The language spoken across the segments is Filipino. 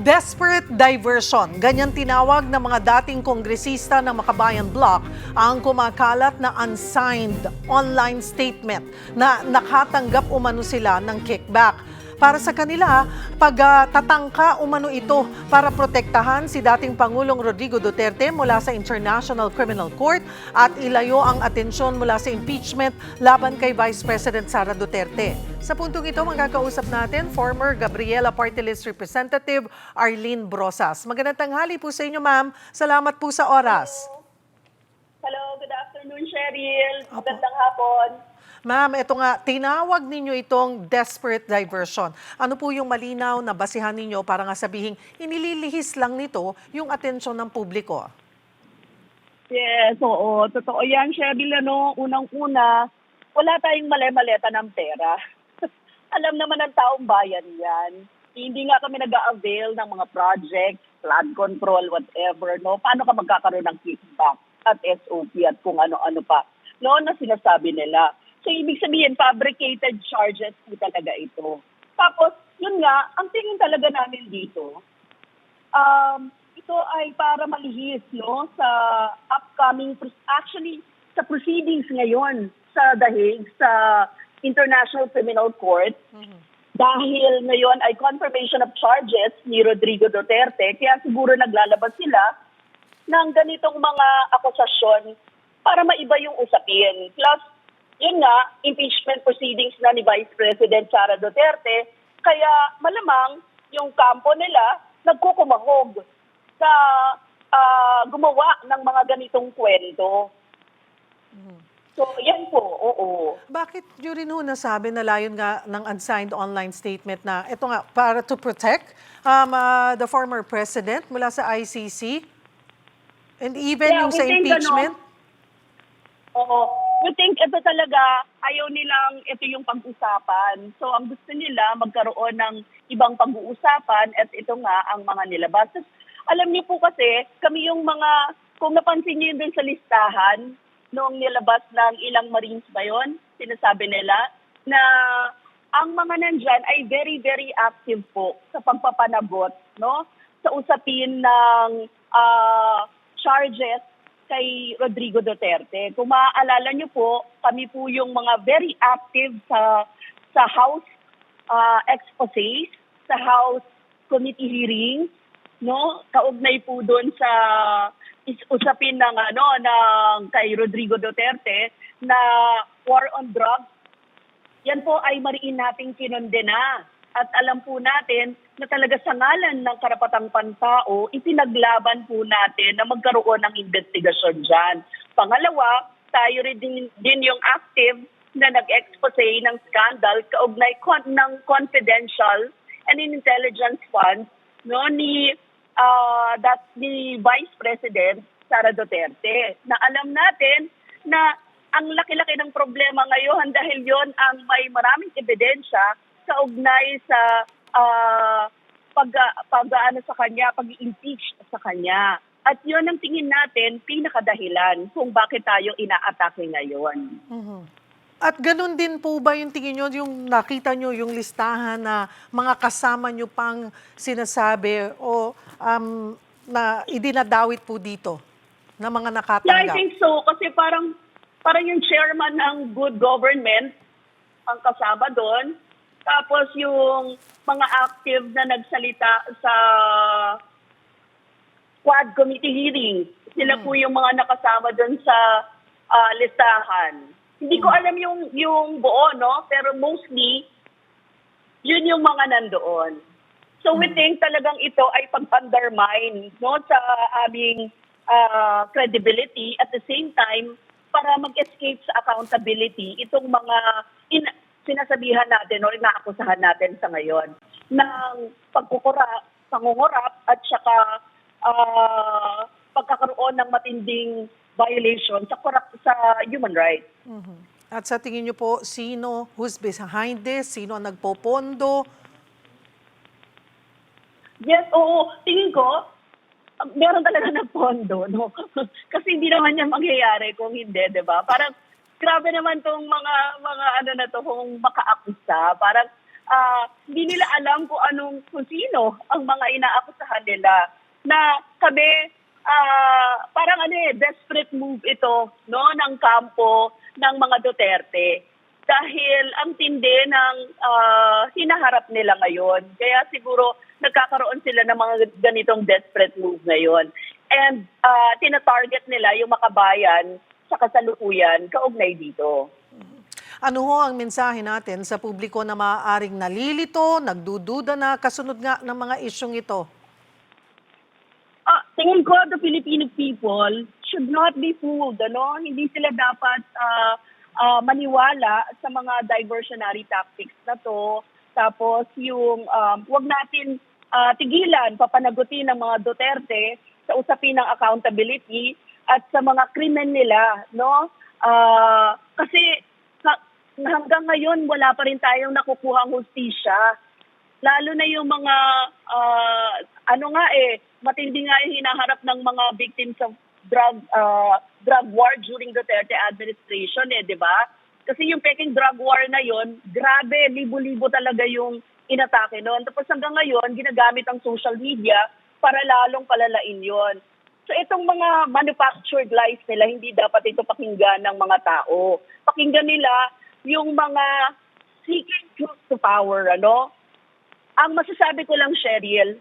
Desperate diversion, ganyan tinawag ng mga dating kongresista ng Makabayan Bloc ang kumakalat na unsigned online statement na nakatanggap umano sila ng kickback. Para sa kanila, pagtatangka umano ito para protektahan si dating Pangulong Rodrigo Duterte mula sa International Criminal Court at ilayo ang atensyon mula sa impeachment laban kay Vice President Sara Duterte. Sa puntong ito, magkakausap natin former Gabriela Party List Representative Arlene Brosas. Magandang tanghali po sa inyo, ma'am. Salamat po sa oras. Hello, good afternoon, Cheryl. Magandang hapon. Ma'am, ito nga, tinawag ninyo itong desperate diversion. Ano po yung malinaw na basihan ninyo para nga sabihin, inililihis lang nito yung atensyon ng publiko? Yes, oo. Totoo yan, Cheryl. Unang-una, wala tayong mali-maleta ng pera. Alam naman ng taong bayan yan. Hindi nga kami nag-a-avail ng mga projects, flood control, whatever. No? Paano ka magkakaroon ng kickback at SOP at kung ano-ano pa? No, na sinasabi nila. So, ibig sabihin, fabricated charges po talaga ito. Tapos, yun nga, ang tingin talaga namin dito, ito ay para malihis, no, sa upcoming, actually, sa proceedings ngayon sa The Hague, sa International Criminal Court, dahil ngayon ay confirmation of charges ni Rodrigo Duterte, kaya siguro naglalabas sila ng ganitong mga akusasyon para maiba yung usapin. Plus, yun nga, impeachment proceedings na ni Vice President Sara Duterte, kaya malamang yung kampo nila nagkukumahog sa gumawa ng mga ganitong kwento. So, yan po, oo. Bakit nyo rin ho nasabi na layon nga ng unsigned online statement na ito nga, para to protect the former president mula sa ICC? And even yung sa impeachment? Oo. We think ito talaga, ayaw nilang ito yung pag-usapan. So, ang gusto nila, magkaroon ng ibang pag-uusapan at ito nga ang mga nilabas. Alam niyo po kasi, kami yung mga, kung napansin niyo yun dun sa listahan, noong nilabas ng ilang Marines ba yun, sinasabi nila, na ang mga nandyan ay very, very active po sa pagpapanagot, no? Sa usapin ng charges kay Rodrigo Duterte. Kung maaalala niyo po, kami po yung mga very active sa House exposés, sa House committee hearings, no? Kaugnay po doon sa usapin ng ng kay Rodrigo Duterte na war on drugs. Yan po ay mariin nating kinondena. At alam po natin na talaga sa ngalan ng karapatang pantao, ipinaglaban po natin na magkaroon ng investigasyon dyan. Pangalawa, tayo rin din yung active na nag-expose ng scandal kaugnay ng confidential and intelligence funds, no, ni Vice President Sara Duterte. Na alam natin na ang laki-laki ng problema ngayon dahil yon ang may maraming ebidensya kaugnay sa sa kanya, pag-impeach sa kanya. At yun ang tingin natin, pinakadahilan kung bakit tayo inaatake ngayon. At ganun din po ba yung tingin nyo, yung nakita nyo, yung listahan na mga kasama nyo pang sinasabi o na idinadawit po dito na mga nakatanggap? Yeah, I think so. Kasi parang yung chairman ng good government ang kasama doon. Tapos yung mga active na nagsalita sa Quad Committee hearings, sila po yung mga nakasama doon sa listahan. Hindi ko alam yung buo, no? Pero mostly, yun yung mga nandoon. So we think talagang ito ay pag-undermine, no, sa aming credibility. At the same time, para mag-escape sa accountability, itong mga sinasabihan natin o inaakusahan natin sa ngayon ng pangungurap at saka pagkakaroon ng matinding violation sa human rights. At sa tingin niyo po, who's behind this? Sino ang nagpopondo? Yes, oo. Tingin ko, meron talaga ng pondo, no? Kasi hindi naman yan mangyayari kung hindi, di ba? Parang grabe naman tong mga kung makaakusa. Parang hindi nila alam kung sino ang mga inaakusahan nila. Na kami, parang desperate move ito, no, ng kampo ng mga Duterte. Dahil ang tindi ng hinaharap nila ngayon. Kaya siguro nagkakaroon sila ng mga ganitong desperate move ngayon. And tina-target nila yung makabayan sa kasalukuyan kaugnay dito. Ano ho ang mensahe natin sa publiko na maaaring nalilito, nagdududa na kasunod nga ng mga isyong ito? Tingin ko, the Filipino people should not be fooled. Ano? Hindi sila dapat maniwala sa mga diversionary tactics na to. Tapos yung wag natin tigilan, papanagutin ng mga Duterte sa usapin ng accountability at sa mga krimen nila, no? Kasi hanggang ngayon wala pa rin tayong nakukuhang hustisya. Lalo na yung mga matindi nga yung hinaharap ng mga victims of drug war during the Duterte administration, di ba? Kasi yung peking drug war na yon, grabe, libo-libo talaga yung inatake noon. Tapos hanggang ngayon, ginagamit ang social media para lalong palalain yon. So itong mga manufactured lies nila, hindi dapat ito pakinggan ng mga tao. Pakinggan nila yung mga seeking truth to power, ano? Ang masasabi ko lang, Cheryl,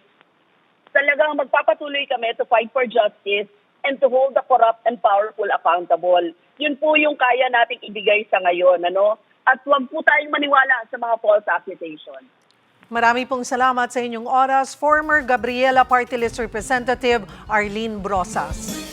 talagang magpapatuloy kami to fight for justice and to hold the corrupt and powerful accountable. Yun po yung kaya nating ibigay sa ngayon, ano? At huwag po tayong maniwala sa mga false accusations. Marami pong salamat sa inyong oras, former Gabriela Party List Representative Arlene Brosas.